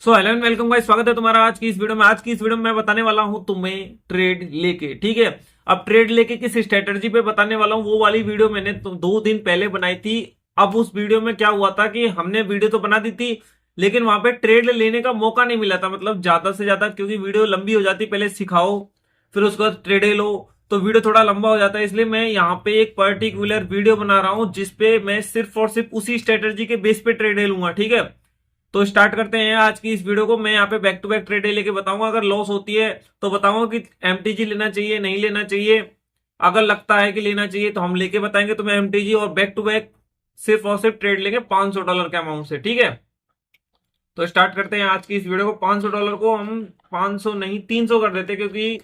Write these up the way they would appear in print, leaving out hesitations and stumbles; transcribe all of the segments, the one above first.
So hello and welcome guys, स्वागत है तुम्हारा आज की इस वीडियो में। आज की इस वीडियो में मैं बताने वाला हूं तुम्हें ट्रेड लेके, ठीक है। अब ट्रेड लेके किस स्ट्रेटजी पे बताने वाला हूं, वो वाली वीडियो मैंने 2 दिन पहले बनाई थी। अब उस वीडियो में क्या हुआ था कि हमने वीडियो तो बना दी थी, लेकिन वहां पे ट्रेड लेने का मौका नहीं मिला था। मतलब ज्यादा से ज्यादा, क्योंकि वीडियो लंबी हो जाती, पहले सिखाओ फिर उसके बाद ट्रेड लो, तो वीडियो थोड़ा लंबा हो जाता है। इसलिए मैं यहाँ पे एक पर्टिकुलर वीडियो बना रहा हूं जिसपे मैं सिर्फ और सिर्फ उसी स्ट्रेटजी के बेस पे ट्रेड लूंगा, ठीक है। तो स्टार्ट करते हैं आज की इस वीडियो को। मैं यहाँ पे बैक टू बैक ट्रेड लेके बताऊंगा। अगर लॉस होती है तो बताऊंगा कि एमटीजी लेना चाहिए नहीं लेना चाहिए। अगर लगता है कि लेना चाहिए तो हम लेके बताएंगे तुम्हें एमटीजी, और बैक टू बैक सिर्फ और सिर्फ ट्रेड लेंगे $500 के अमाउंट से, ठीक है। तो स्टार्ट करते हैं आज की इस वीडियो को। $500 को हम 500 नहीं 300 कर देते, क्योंकि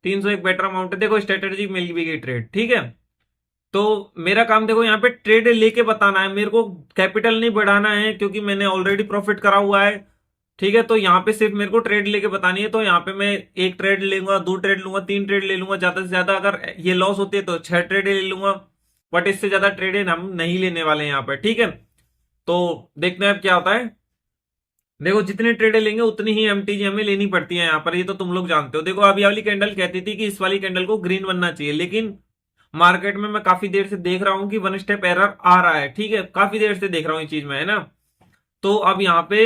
300 एक बेटर अमाउंट है। देखो स्ट्रेटेजी मिल भी गई ट्रेड, ठीक है। तो मेरा काम देखो यहाँ पे ट्रेड लेके बताना है, मेरे को कैपिटल नहीं बढ़ाना है, क्योंकि मैंने ऑलरेडी प्रॉफिट करा हुआ है, ठीक है। तो यहाँ पे सिर्फ मेरे को ट्रेड लेके बतानी है। तो यहाँ पे मैं एक ट्रेड लूंगा, 2 ट्रेड लूंगा, 3 ट्रेड ले लूंगा ज्यादा से ज्यादा। अगर ये लॉस होती है तो 6 ट्रेड ले लूंगा, बट इससे ज्यादा ट्रेड हम नहीं लेने वाले हैं यहाँ पे, ठीक है। तो देखते हैं अब क्या होता है। देखो जितने ट्रेड लेंगे उतनी ही एमटीजी हमें लेनी पड़ती है यहाँ पर, ये तो तुम लोग जानते हो। देखो अभी वाली कैंडल कहती थी कि इस वाली कैंडल को ग्रीन बनना चाहिए, लेकिन मार्केट में मैं काफी देर से देख रहा हूं कि वन स्टेप एरर आ रहा है, ठीक है। काफी देर से देख रहा हूं ये चीज में, है ना। तो अब यहाँ पे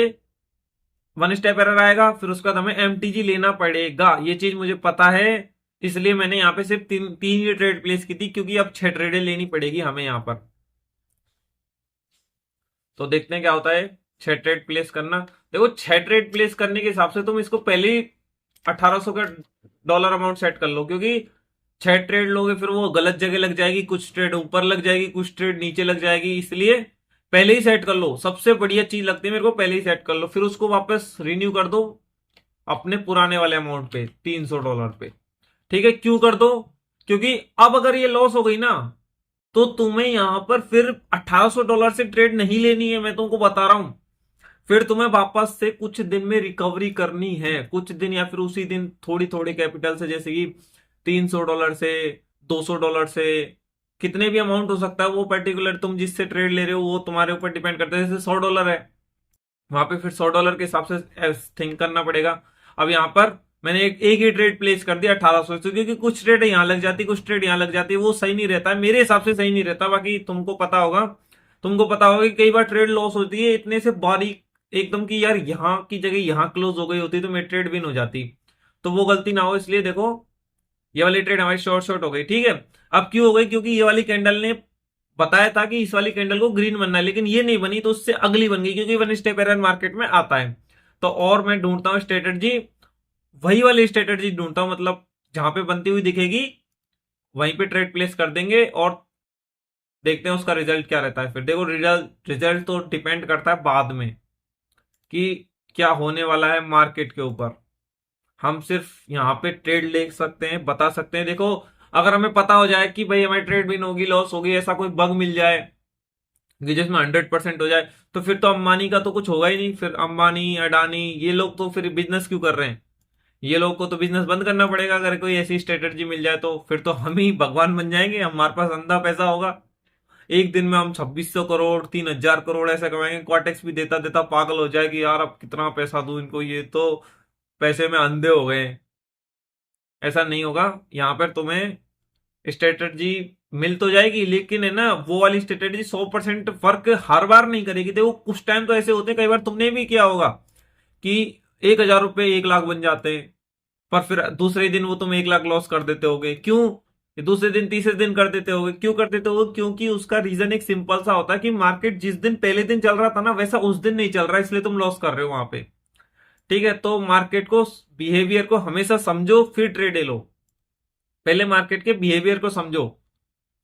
वन स्टेप एरर आएगा, फिर उसके बाद हमें एमटीजी लेना पड़ेगा, ये चीज मुझे पता है। इसलिए मैंने यहाँ पे सिर्फ तीन तीन ही ट्रेड प्लेस की थी, क्योंकि अब 6 ट्रेडें लेनी पड़ेगी हमें यहाँ पर। तो देखते हैं क्या होता है। 6 ट्रेड प्लेस करना, देखो 6 ट्रेड प्लेस करने के हिसाब से तुम इसको पहले ही 1800 का डॉलर अमाउंट सेट कर लो, क्योंकि 6 ट्रेड लोगे फिर वो गलत जगह लग जाएगी, कुछ ट्रेड ऊपर लग जाएगी, कुछ ट्रेड नीचे लग जाएगी। इसलिए पहले ही सेट कर लो, सबसे बढ़िया चीज लगती है मेरे को, पहले ही सेट कर लो, फिर उसको वापस रिन्यू कर दो अपने पुराने वाले अमाउंट पे, $300 पे, ठीक है। क्यों कर दो? क्योंकि अब अगर ये लॉस हो गई ना, तो तुम्हें यहां पर फिर $1800 से ट्रेड नहीं लेनी है, मैं तुमको बता रहा हूं। फिर तुम्हें वापस से कुछ दिन में रिकवरी करनी है, कुछ दिन या फिर उसी दिन थोड़ी थोड़ी कैपिटल से, जैसे कि $300 से, $200 से, कितने भी अमाउंट हो सकता है। वो पर्टिकुलर तुम जिससे ट्रेड ले रहे हो वो तुम्हारे ऊपर डिपेंड करता है। जैसे $100 है, वहां पे फिर $100 के हिसाब से थिंक करना पड़ेगा। अब यहाँ पर मैंने एक ही ट्रेड प्लेस कर दिया 1800 से, क्योंकि कुछ ट्रेड यहाँ लग जाती, कुछ ट्रेड यहाँ लग जाती है, वो सही नहीं रहता है मेरे हिसाब से, सही नहीं रहता। बाकी तुमको पता होगा कि कई बार ट्रेड लॉस होती है इतने से बारीक एकदम की, यार यहाँ की जगह यहाँ क्लोज हो गई होती तो मेरी ट्रेड विन हो जाती। तो वो गलती ना हो, इसलिए देखो ये वाली ट्रेड हमारी शॉर्ट शॉर्ट हो गई, ठीक है। अब क्यों हो गई? क्योंकि ये वाली कैंडल ने बताया था कि इस वाली कैंडल को ग्रीन बनना है, लेकिन ये नहीं बनी, तो उससे अगली बन गई, क्योंकि वन स्टेप एरर मार्केट में आता है। तो और मैं ढूंढता हूं स्ट्रेटेजी, वही वाली स्ट्रेटेजी ढूंढता हूं, मतलब जहां पे बनती हुई दिखेगी वहीं पे ट्रेड प्लेस कर देंगे, और देखते हैं उसका रिजल्ट क्या रहता है। फिर देखो रिजल्ट रिजल्ट तो डिपेंड करता है बाद में कि क्या होने वाला है मार्केट के ऊपर। हम सिर्फ यहाँ पे ट्रेड ले सकते हैं, बता सकते हैं। देखो अगर हमें पता हो जाए कि भाई हमारी ट्रेड विन होगी, लॉस होगी, ऐसा कोई बग मिल जाए कि जिसमें 100% हो जाए, तो फिर तो अंबानी का तो कुछ होगा ही नहीं। फिर अंबानी, अडानी, ये लोग तो फिर बिजनेस क्यों कर रहे हैं? ये लोग को तो बिजनेस बंद करना पड़ेगा। अगर कोई ऐसी स्ट्रेटेजी मिल जाए तो फिर तो हम ही भगवान बन जाएंगे, हमारे पास अंधा पैसा होगा। एक दिन में हम 2600 करोड़, 3000 करोड़ ऐसा कमाएंगे। क्वाटेक्स भी देता देता पागल हो जाएगी, यार अब कितना पैसा दूं इनको, ये तो पैसे में अंधे हो गए। ऐसा नहीं होगा। यहाँ पर तुम्हें स्ट्रेटेजी मिल तो जाएगी, लेकिन है ना, वो वाली स्ट्रेटेजी 100% वर्क हर बार नहीं करेगी। देखो कुछ टाइम तो ऐसे होते हैं, कई बार तुमने भी किया होगा कि 1000 रुपए 1 लाख बन जाते हैं, पर फिर दूसरे दिन वो तुम 1 लाख लॉस कर देते होगे। क्यों? दूसरे दिन तीसरे दिन कर देते होगे। क्यों कर देते होगे? क्योंकि उसका रीजन एक सिंपल सा होता है कि मार्केट जिस दिन पहले दिन चल रहा था ना, वैसा उस दिन नहीं चल रहा, इसलिए तुम लॉस कर रहे हो वहां पे, ठीक है। तो मार्केट को, बिहेवियर को हमेशा समझो फिर ट्रेड लो। पहले मार्केट के बिहेवियर को समझो,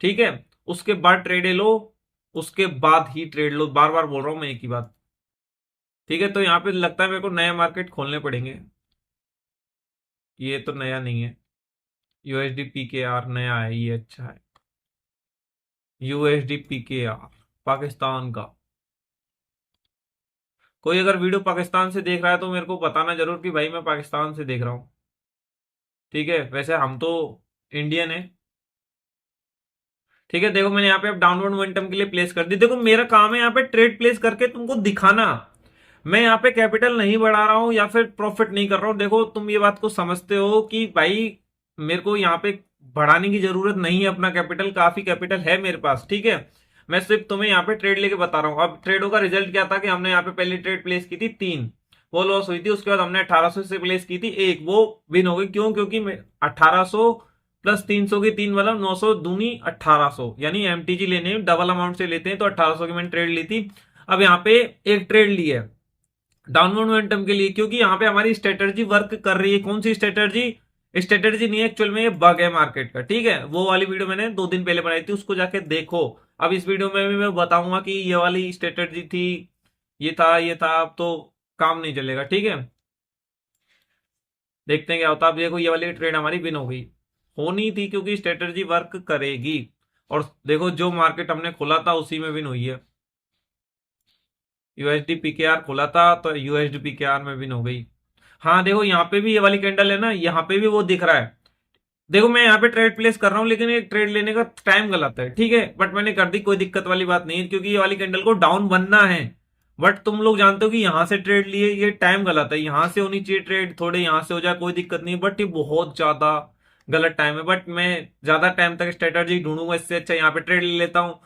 ठीक है, उसके बाद ट्रेड लो, उसके बाद ही ट्रेड लो। बार बार बोल रहा हूं मैं एक ही बात, ठीक है। तो यहां पे लगता है मेरे को नया मार्केट खोलने पड़ेंगे। ये तो नया नहीं है, यूएसडी पीकेआर नया है, ये अच्छा है। यूएसडी पीकेआर पाकिस्तान का। कोई अगर वीडियो पाकिस्तान से देख रहा है तो मेरे को बताना जरूर कि भाई मैं पाकिस्तान से देख रहा हूं, ठीक है। वैसे हम तो इंडियन है, ठीक है। देखो मैंने यहाँ पे अब डाउनवर्ड मोमेंटम के लिए प्लेस कर दी। देखो मेरा काम है यहाँ पे ट्रेड प्लेस करके तुमको दिखाना। मैं यहाँ पे कैपिटल नहीं बढ़ा रहा हूं या फिर प्रॉफिट नहीं कर रहा हूं। देखो तुम ये बात को समझते हो कि भाई मेरे को यहाँ पे बढ़ाने की जरूरत नहीं है, अपना कैपिटल काफी कैपिटल है मेरे पास, ठीक है। मैं सिर्फ तुम्हें यहाँ पे ट्रेड लेके बता रहा हूँ। अब ट्रेडों का रिजल्ट क्या था कि हमने यहाँ पे पहली ट्रेड प्लेस की थी 3, वो लॉस हुई थी। उसके बाद हमने 1800 से प्लेस की थी 1, वो विन हो गई। क्यों? क्योंकि 1800 प्लस 300 की 3 मतलब 900 दूनी 1800, यानी एमटीजी लेने डबल अमाउंट से लेते हैं तो 1800 की मैंने ट्रेड ली थी। अब यहाँ पे एक ट्रेड ली है डाउनवर्ड मोमेंटम के लिए, क्योंकि यहाँ पे हमारी स्ट्रेटजी वर्क कर रही है। कौन सी स्ट्रेटजी? स्ट्रेटजी नहीं है एक्चुअल में, ये बग है मार्केट का, ठीक है। वो वाली वीडियो मैंने 2 दिन पहले बनाई थी, उसको जाके देखो। अब इस वीडियो में भी मैं बताऊंगा कि ये वाली स्ट्रेटजी थी, ये था, अब तो काम नहीं चलेगा, ठीक है। देखते हैं क्या होता है। अब देखो ये वाली ट्रेड हमारी विन हो गई, होनी थी क्योंकि स्ट्रेटजी वर्क करेगी। और देखो जो मार्केट हमने खोला था उसी में विन हुई है। यूएसडी पीकेआर खोला था तो यूएसडी पीकेआर में विन हो गई। हाँ देखो यहाँ पे भी ये वाली कैंडल है ना, यहाँ पे भी वो दिख रहा है। देखो मैं यहाँ पे ट्रेड प्लेस कर रहा हूँ लेकिन ये ट्रेड लेने का टाइम गलत है, ठीक है, बट मैंने कर दी, कोई दिक्कत वाली बात नहीं है, क्योंकि ये वाली कैंडल को डाउन बनना है। बट तुम लोग जानते हो कि यहां से ट्रेड लिए, ये टाइम गलत है। यहां से होनी चाहिए ट्रेड, थोड़े यहां से हो जाए कोई दिक्कत नहीं, बट ये बहुत ज्यादा गलत टाइम है। बट मैं ज्यादा टाइम तक स्ट्रेटजी ढूंढूंगा, इससे अच्छा यहाँ पे ट्रेड ले लेता हूँ।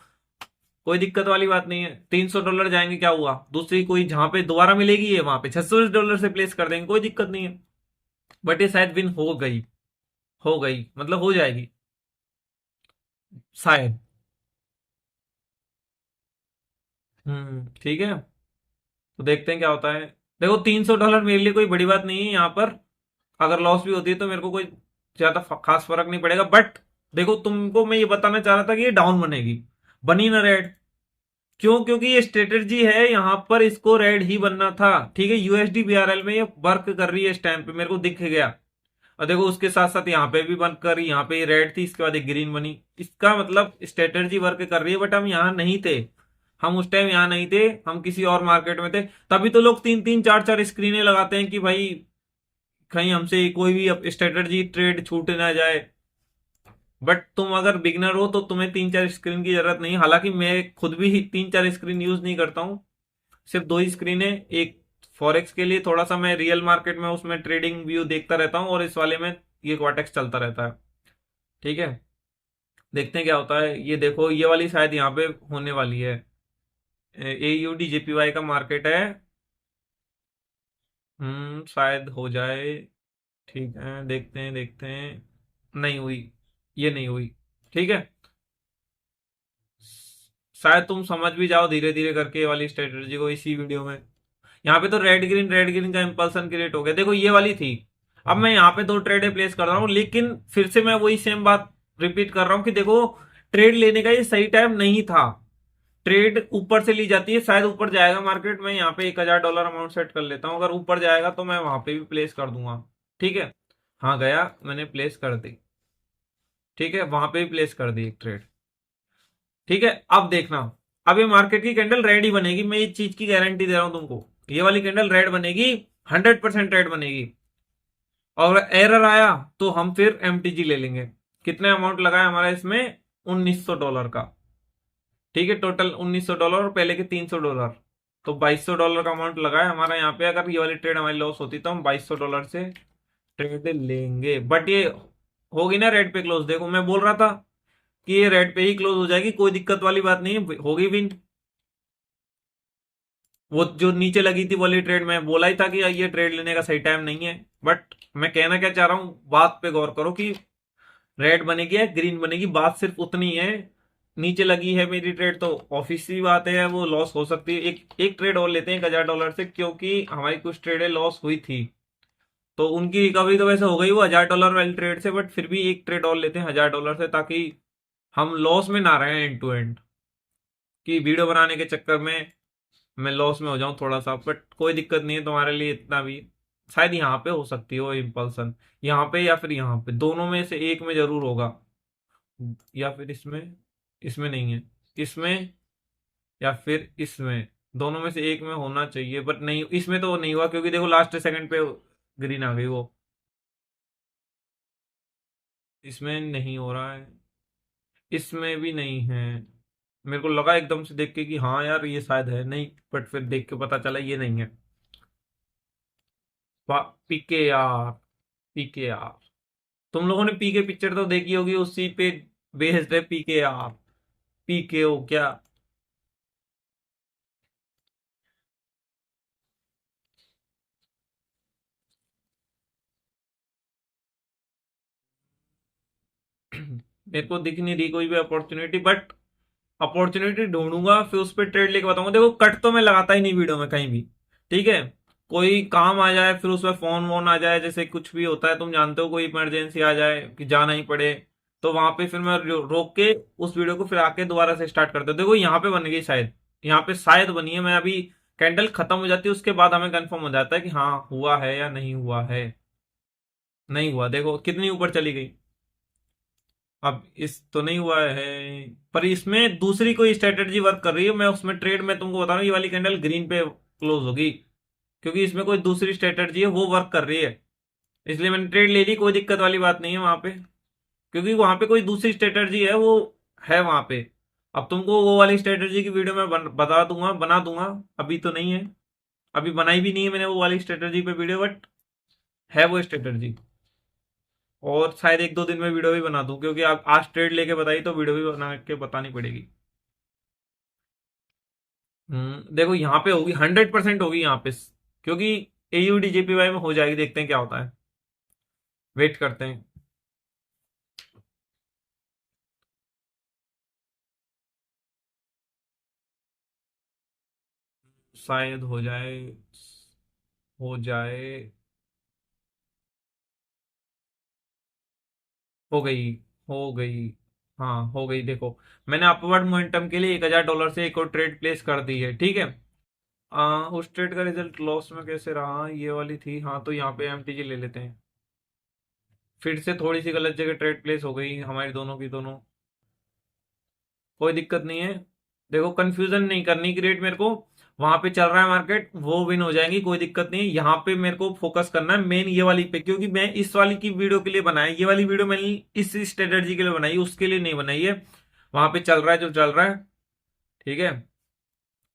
कोई दिक्कत वाली बात नहीं है। $300 जाएंगे, क्या हुआ, दूसरी कोई जहां पे दोबारा मिलेगी ये वहां पे $600 से प्लेस कर देंगे, कोई दिक्कत नहीं है। बट ये शायद विन हो गई मतलब हो जाएगी शायद। ठीक है, तो देखते हैं क्या होता है। देखो $300 मेरे लिए कोई बड़ी बात नहीं है यहाँ पर। अगर लॉस भी होती है तो मेरे को कोई ज्यादा खास फर्क नहीं पड़ेगा। बट देखो तुमको मैं ये बताना चाह रहा था कि ये डाउन बनेगी, बनी ना रेड। क्यों? क्योंकि ये स्ट्रेटजी है यहाँ पर, इसको रेड ही बनना था, ठीक है। यूएसडी बीआरएल में ये वर्क कर रही है इस टाइम पे, मेरे को दिख गया। और देखो उसके साथ साथ यहाँ पे भी बंद कर, यहाँ पे रेड थी, इसके बाद एक ग्रीन बनी। इसका मतलब स्ट्रेटजी वर्क कर रही है, बट हम यहाँ नहीं थे। हम उस टाइम यहाँ नहीं थे, हम किसी और मार्केट में थे। तभी तो लोग 3-3 4-4 स्क्रीनें लगाते हैं कि भाई कहीं हमसे कोई भी स्ट्रेटजी ट्रेड छूट ना जाए। बट तुम अगर बिगनर हो तो तुम्हें 3-4 स्क्रीन की जरूरत नहीं। हालांकि मैं खुद भी 3-4 स्क्रीन यूज नहीं करता हूँ, सिर्फ 2 ही स्क्रीन है। एक फॉरेक्स के लिए थोड़ा सा मैं रियल मार्केट में उसमें ट्रेडिंग व्यू देखता रहता हूँ, और इस वाले में ये क्वाटेक्स चलता रहता है, ठीक है। देखते हैं क्या होता है। ये देखो ये वाली शायद यहाँ पे होने वाली है, AUD JPY का मार्केट है। शायद हो जाए, ठीक है, देखते हैं। नहीं हुई, ये नहीं हुई, ठीक है। शायद तुम समझ भी जाओ धीरे धीरे करके ये वाली स्ट्रेटेजी को इसी वीडियो में। यहाँ पे तो रेड ग्रीन का इंपल्सन क्रिएट हो गया। देखो ये वाली थी। अब मैं यहाँ पे 2 ट्रेड प्लेस कर रहा हूँ, लेकिन फिर से मैं वही सेम बात रिपीट कर रहा हूँ कि देखो ट्रेड लेने का ये सही टाइम नहीं था। ट्रेड ऊपर से ली जाती है, शायद ऊपर जाएगा मार्केट में। यहाँ पे $1000 अमाउंट सेट कर लेता हूँ, अगर ऊपर जाएगा तो मैं वहां पे भी प्लेस कर दूंगा, ठीक है। हाँ गया, मैंने प्लेस कर दी, ठीक है, वहां पे भी प्लेस कर दी एक ट्रेड, ठीक है। अब देखना, अब ये मार्केट की कैंडल रेड ही बनेगी, मैं इस चीज की गारंटी दे रहा हूं तुमको। ये वाली कैंडल रेड बनेगी, 100% रेड बनेगी। और एरर आया तो हम फिर एमटीजी ले लेंगे। कितने अमाउंट लगाया हमारा इसमें? $1900 का, ठीक है। टोटल $1900 और पहले के $300, तो $2200 का अमाउंट लगा है हमारा यहाँ पे। अगर ये वाली ट्रेड हमारी लॉस होती तो हम $2200 से ट्रेड लेंगे। बट ये होगी ना रेड पे क्लोज। देखो मैं बोल रहा था कि ये रेड पे ही क्लोज हो जाएगी, कोई दिक्कत वाली बात नहीं है, होगी भी। वो जो नीचे लगी थी वाली ट्रेड में बोला ही था कि ये ट्रेड लेने का सही टाइम नहीं है। बट मैं कहना क्या चाह रहा हूं, बात पे गौर करो कि रेड बनेगी या ग्रीन बनेगी, बात सिर्फ उतनी है। नीचे लगी है मेरी ट्रेड तो ऑफिस की बात है, वो लॉस हो सकती है। एक एक ट्रेड और लेते हैं $1000 से, क्योंकि हमारी कुछ ट्रेडें लॉस हुई थी, तो उनकी रिकवरी तो वैसे हो गई वो $1000 वाली ट्रेड से। बट फिर भी एक ट्रेड और लेते हैं $1000 से, ताकि हम लॉस में ना रहे एंड टू एंड, कि वीडियो बनाने के चक्कर में मैं लॉस में हो जाऊं थोड़ा सा। बट कोई दिक्कत नहीं है तुम्हारे लिए इतना भी। शायद यहाँ पे हो सकती है वो इम्पल्सन, यहाँ पे या फिर यहाँ पे, दोनों में से एक में जरूर होगा। या फिर इसमें, इसमें नहीं है, इसमें या फिर इसमें, दोनों में से एक में होना चाहिए। बट नहीं, इसमें तो नहीं हुआ, क्योंकि देखो लास्ट सेकंड पे ग्रीन आ गई वो। इसमें नहीं हो रहा है, इसमें भी नहीं है। मेरे को लगा एकदम से देख के कि हाँ यार ये शायद है, नहीं, बट फिर देख के पता चला ये नहीं है। पीके आर, पीके आर, तुम लोगों ने पीके पिक्चर तो देखी होगी, उसी पे बेस्ड है पीके आर। पीके ओ क्या? मेरे को दिख नहीं रही कोई भी अपॉर्चुनिटी, बट अपॉर्चुनिटी ढूंढूंगा फिर उस पर ट्रेड लेके बताऊंगा। देखो कट तो मैं लगाता ही नहीं वीडियो में कहीं भी, ठीक है। कोई काम आ जाए फिर उसमें फोन वोन आ जाए, जैसे कुछ भी होता है तुम जानते हो, कोई इमरजेंसी आ जाए कि जाना ही पड़े, तो वहां पे फिर मैं रोक के उस वीडियो को फिर आके दोबारा से स्टार्ट करते हो। देखो यहाँ पे बन गई शायद, यहाँ पे शायद बनी है। मैं अभी कैंडल खत्म हो जाती है उसके बाद हमें कंफर्म हो जाता है कि हाँ हुआ है या नहीं हुआ है। नहीं हुआ, देखो कितनी ऊपर चली गई। अब इस तो नहीं हुआ है, पर इसमें दूसरी कोई स्ट्रेटेजी वर्क कर रही है। मैं उसमें ट्रेड में तुमको बता रहा हूँ, ये वाली कैंडल ग्रीन पे क्लोज होगी, क्योंकि इसमें कोई दूसरी स्ट्रेटेजी है वो वर्क कर रही है, इसलिए मैंने ट्रेड ले ली। कोई दिक्कत वाली बात नहीं है वहां पे, क्योंकि वहां पे कोई दूसरी स्ट्रेटेजी है वो है वहां पे। अब तुमको वो वाली स्ट्रेटेजी की वीडियो में बता दूंगा, बना दूंगा। अभी तो नहीं है, अभी बनाई भी नहीं है मैंने वो वाली स्ट्रेटेजी पे वीडियो, बट है वो स्ट्रेटेजी। और शायद एक दो दिन में वीडियो भी बना दूं, क्योंकि आप आज ट्रेड लेके बताई तो वीडियो भी बना के बतानी पड़ेगी। देखो यहाँ पे होगी, 100% होगी यहाँ पे, क्योंकि एयूडी जेपीवाई में हो जाएगी। देखते हैं क्या होता है, वेट करते हैं। शायद हो जाए, हो जाए। हो गई, हो गई, हाँ हो गई। देखो मैंने अपवर्ड मोमेंटम के लिए $1000 से एक और ट्रेड प्लेस कर दी है, ठीक है। उस ट्रेड का रिजल्ट लॉस में कैसे रहा, ये वाली थी। हाँ तो यहाँ पे एमटीजी ले लेते हैं। फिर से थोड़ी सी गलत जगह ट्रेड प्लेस हो गई हमारी दोनों की दोनों, कोई दिक्कत नहीं है। देखो कंफ्यूजन नहीं करनी क्रिएट, मेरे को वहां पे चल रहा है मार्केट, वो विन हो जाएंगी, कोई दिक्कत नहीं। यहाँ पे मेरे को फोकस करना है मेन ये वाली पे, क्योंकि मैं इस वाली की वीडियो के लिए बनाया, ये वाली वीडियो मैंने इस स्ट्रेटजी के लिए बनाई, उसके लिए नहीं बनाई है। वहां पे चल रहा है जो चल रहा है, ठीक है।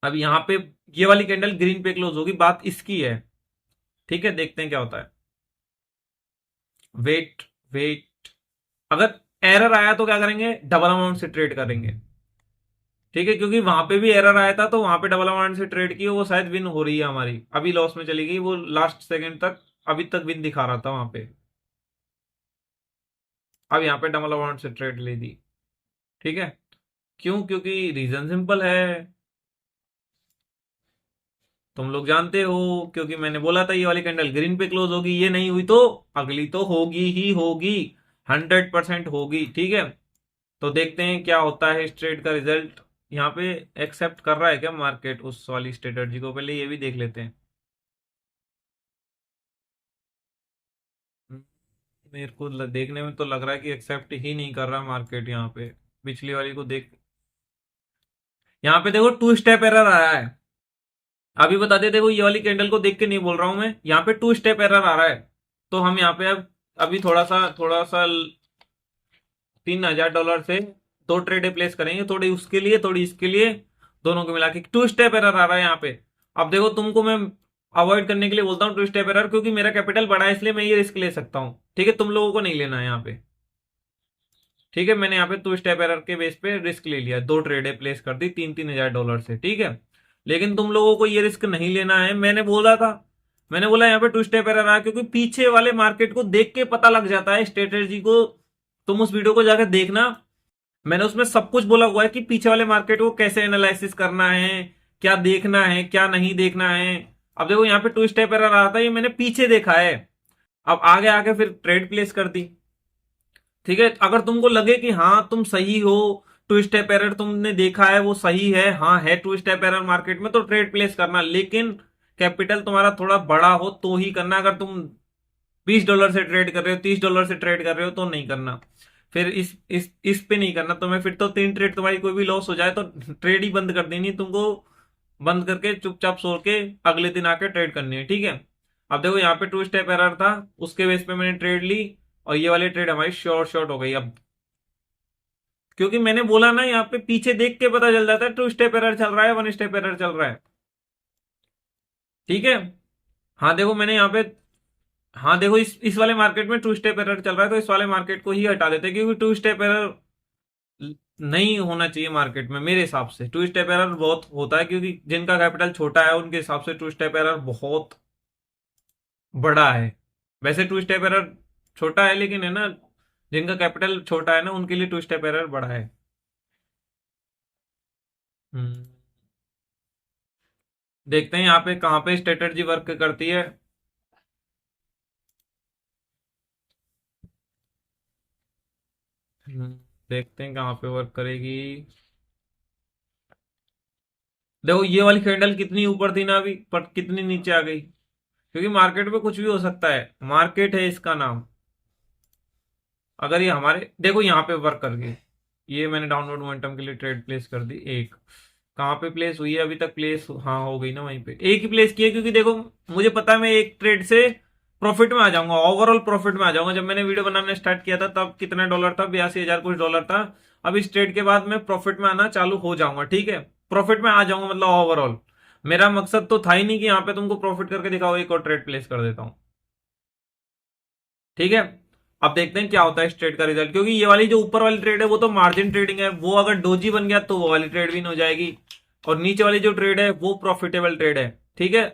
अब यहाँ पे ये वाली कैंडल ग्रीन पे क्लोज होगी, बात इसकी है, ठीक है। देखते हैं क्या होता है, वेट वेट। अगर एरर आया तो क्या करेंगे, डबल अमाउंट से ट्रेड करेंगे, ठीक है। क्योंकि वहां पे भी एरर आया था तो वहां पे डबल अमाउंट से ट्रेड की, वो शायद विन हो रही है हमारी। अभी लॉस में चली गई वो लास्ट सेकंड तक, अभी तक विन दिखा रहा था वहां पे। अब यहाँ पे डबल अमाउंट से ट्रेड ले दी, ठीक है। क्यों? क्योंकि रीजन सिंपल है, तुम लोग जानते हो। क्योंकि मैंने बोला था ये वाली कैंडल ग्रीन पे क्लोज होगी, ये नहीं हुई तो अगली तो होगी ही होगी, 100% होगी, ठीक है। तो देखते हैं क्या होता है इस ट्रेड का रिजल्ट। यहाँ पे एक्सेप्ट कर रहा है क्या मार्केट उस वाली स्ट्रेटर्जी को, पहले ये भी देख लेते हैं। मेरे को देखने में तो लग रहा है कि एक्सेप्ट ही नहीं कर रहा मार्केट यहाँ पे। पिछली वाली को देख, यहाँ पे देखो टू स्टेप एरर आया है। अभी बता देते, देखो ये वाली कैंडल को देख के नहीं बोल रहा हूं मैं, यहाँ पे टू स्टेप एरर आ रहा है। तो हम यहाँ पे अब अभी थोड़ा सा $3000 से दो ट्रेडे प्लेस करेंगे, थोड़ी उसके लिए थोड़ी इसके लिए, दोनों को मिला के टू स्टेप एरर आ रहा है यहाँ पे। अब देखो तुमको मैं अवॉइड करने के लिए बोलता हूँ टू स्टेप एरर, क्योंकि मेरा कैपिटल बड़ा है इसलिए मैं ये रिस्क ले सकता हूँ, ठीक है। तुम लोगों को नहीं लेना है यहाँ पे, ठीक है। मैंने यहाँ पे टू स्टेप एरर के बेस पे रिस्क ले लिया, दो ट्रेडे प्लेस कर दी $3000 से, ठीक है। लेकिन तुम लोगों को ये रिस्क नहीं लेना है, मैंने बोला था। मैंने बोला यहाँ पे टू स्टेप एरर आया, क्योंकि पीछे वाले मार्केट को देख के पता लग जाता है स्ट्रेटेजी को। तुम उस वीडियो को जाकर देखना, मैंने उसमें सब कुछ बोला हुआ है कि पीछे वाले मार्केट को कैसे एनालिसिस करना है, क्या देखना है क्या नहीं देखना है। अब देखो यहाँ पे टू स्टेप एरर आ रहा था, ये मैंने पीछे देखा है। अब आगे आके फिर ट्रेड प्लेस कर दी, ठीक है। अगर तुमको लगे कि हाँ तुम सही हो, टू स्टेप एरर तुमने देखा है वो सही है, हाँ है टू स्टेप एरर मार्केट में, तो ट्रेड प्लेस करना। लेकिन कैपिटल तुम्हारा थोड़ा बड़ा हो तो ही करना। अगर तुम $20 से ट्रेड कर रहे हो, $30 से ट्रेड कर रहे हो, तो नहीं करना। फिर इस पे नहीं करना तुम्हें। फिर तो 3 ट्रेड तुम्हारी कोई भी लॉस हो जाए तो ट्रेड ही बंद कर देनी तुमको, बंद करके चुपचाप सो के अगले दिन आके ट्रेड करनी है, ठीक है। अब देखो यहाँ पे टू स्टेप एरर था, उसके बेस पे मैंने ट्रेड ली, और ये वाली ट्रेड हमारी शॉर्ट शॉर्ट हो गई। अब क्योंकि मैंने बोला ना, यहाँ पे पीछे देख के पता चल जाता है टू स्टेप एरर चल रहा है, वन स्टेप एरर चल रहा है, ठीक है। हाँ देखो मैंने यहाँ पे हाँ देखो, इस वाले मार्केट में टू स्टेप एरर चल रहा है, तो इस वाले मार्केट को ही हटा देते हैं, क्योंकि टू स्टेप एरर नहीं होना चाहिए मार्केट में। मेरे हिसाब से टू स्टेप एरर बहुत होता है, क्योंकि जिनका कैपिटल छोटा है उनके हिसाब से टू स्टेप एरर बहुत बड़ा है। वैसे टू स्टेप एरर छोटा है, लेकिन है ना, जिनका कैपिटल छोटा है ना उनके लिए टू स्टेप एरर बड़ा है। हम्म, देखते हैं यहाँ पे कहाँ पे स्ट्रेटेजी वर्क करती है। हम्म, देखते हैं कहाँ पे वर्क करेगी। देखो ये वाली कैंडल कितनी ऊपर थी ना अभी, पर कितनी नीचे आ गई, क्योंकि मार्केट में कुछ भी हो सकता है, मार्केट है इसका नाम। अगर ये हमारे, देखो यहाँ पे वर्क कर गई, ये मैंने डाउनवर्ड मोमेंटम के लिए ट्रेड प्लेस कर दी एक। कहाँ पे प्लेस हुई है अभी तक प्लेस? हाँ हो गई ना, वहीं पे एक ही प्लेस की है, क्योंकि देखो मुझे पता है मैं एक ट्रेड से प्रॉफिट में आ जाऊंगा, ओवरऑल प्रॉफिट में आ जाऊंगा। जब मैंने वीडियो बनाना स्टार्ट किया था तब कितना डॉलर था? 82,000 कुछ डॉलर था। अब इस ट्रेड के बाद मैं प्रॉफिट में आना चालू हो जाऊंगा, ठीक है, प्रॉफिट में आ जाऊंगा, मतलब ओवरऑल। मेरा मकसद तो था ही नहीं कि यहाँ पे तुमको प्रॉफिट करके दिखाओ, एक और ट्रेड प्लेस कर देता हूँ, ठीक है। अब देखते हैं क्या होता है इस ट्रेड का रिजल्ट, क्योंकि ये वाली जो ऊपर वाली ट्रेड है वो तो मार्जिन ट्रेडिंग है, वो अगर डोजी बन गया तो वो वाली ट्रेड विन हो जाएगी। और नीचे वाली जो ट्रेड है वो प्रॉफिटेबल ट्रेड है, ठीक है।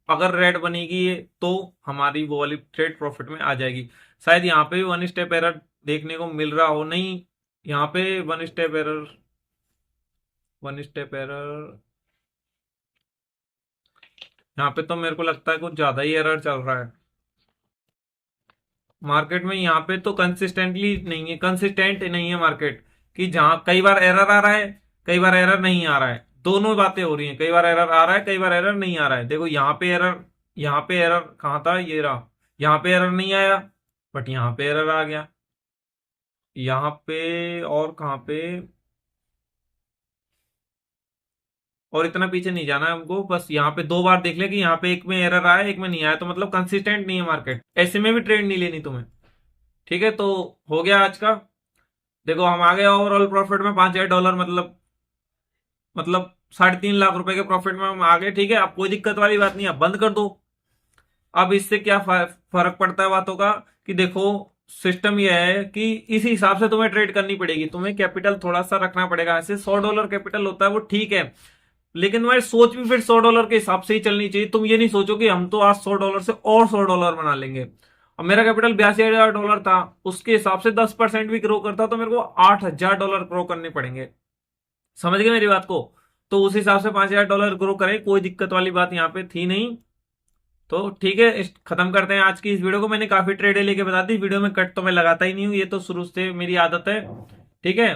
अगर रेड बनेगी ये तो हमारी वो वाली ट्रेड प्रॉफिट में आ जाएगी। शायद यहाँ पे भी वन स्टेप एरर देखने को मिल रहा हो, नहीं यहाँ पे one step error, one step error यहाँ पे तो मेरे को लगता है कुछ ज्यादा ही एरर चल रहा है मार्केट में। यहाँ पे तो कंसिस्टेंटली नहीं है, कंसिस्टेंट नहीं है मार्केट, कि जहां कई बार एरर आ रहा है, कई बार एरर नहीं आ रहा है, दोनों बातें हो रही हैं। कई बार एरर आ रहा है, कई बार एरर नहीं आ रहा है। देखो यहाँ पे एरर, यहाँ पे एरर कहाँ था? ये रहा। यहाँ पे एरर नहीं आया, बट यहाँ पे एरर आ गया। यहाँ पे और कहाँ पे? और इतना पीछे नहीं जाना है हमको, बस यहाँ पे दो बार देख ले कि यहाँ पे एक में एरर आया, एक में नहीं आया, तो मतलब कंसिस्टेंट नहीं है मार्केट। ऐसे में भी ट्रेड नहीं लेनी तुम्हें, ठीक है। तो हो गया आज का। देखो हम आ गए ओवरऑल प्रॉफिट में $5,000, मतलब 3.5 लाख रुपए के प्रॉफिट में हम आ गए, ठीक है। अब कोई दिक्कत वाली बात नहीं है, अब बंद कर दो। अब इससे क्या फर्क पड़ता है बातों का, कि देखो सिस्टम यह है कि इस हिसाब से तुम्हें ट्रेड करनी पड़ेगी, तुम्हें कैपिटल थोड़ा सा रखना पड़ेगा। ऐसे $100 कैपिटल होता है वो ठीक है, लेकिन तुम्हारी सोच भी फिर $100 के हिसाब से ही चलनी चाहिए। तुम ये नहीं सोचो कि हम तो आज $100 से और $100 बना लेंगे। अब मेरा कैपिटल $82,000 था, उसके हिसाब से 10% भी ग्रो करता तो मेरे को $8,000 ग्रो करने पड़ेंगे। समझ गए मेरी बात को? तो उस हिसाब से $5,000 ग्रो करें, कोई दिक्कत वाली बात यहाँ पे थी नहीं। तो ठीक है, खत्म करते हैं आज की इस वीडियो को। मैंने काफी ट्रेडें लेके बता दी, वीडियो में कट तो मैं लगाता ही नहीं हूँ, ये तो शुरू से मेरी आदत है, ठीक है।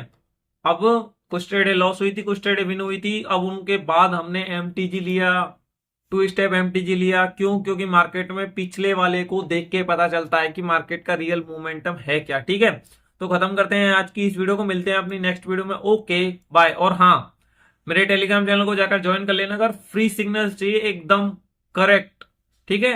अब कुछ ट्रेडें लॉस हुई थी, कुछ ट्रेडें विन हुई थी। अब उनके बाद हमने एमटीजी लिया, टू स्टेप एमटीजी लिया। क्यों? क्योंकि मार्केट में पिछले वाले को देख के पता चलता है कि मार्केट का रियल मोमेंटम है क्या, ठीक है। तो खत्म करते हैं आज की इस वीडियो को, मिलते हैं अपनी नेक्स्ट वीडियो में। Okay bye. और हाँ, मेरे टेलीग्राम चैनल को जाकर ज्वाइन कर लेना अगर फ्री सिग्नल्स चाहिए एकदम करेक्ट, ठीक है।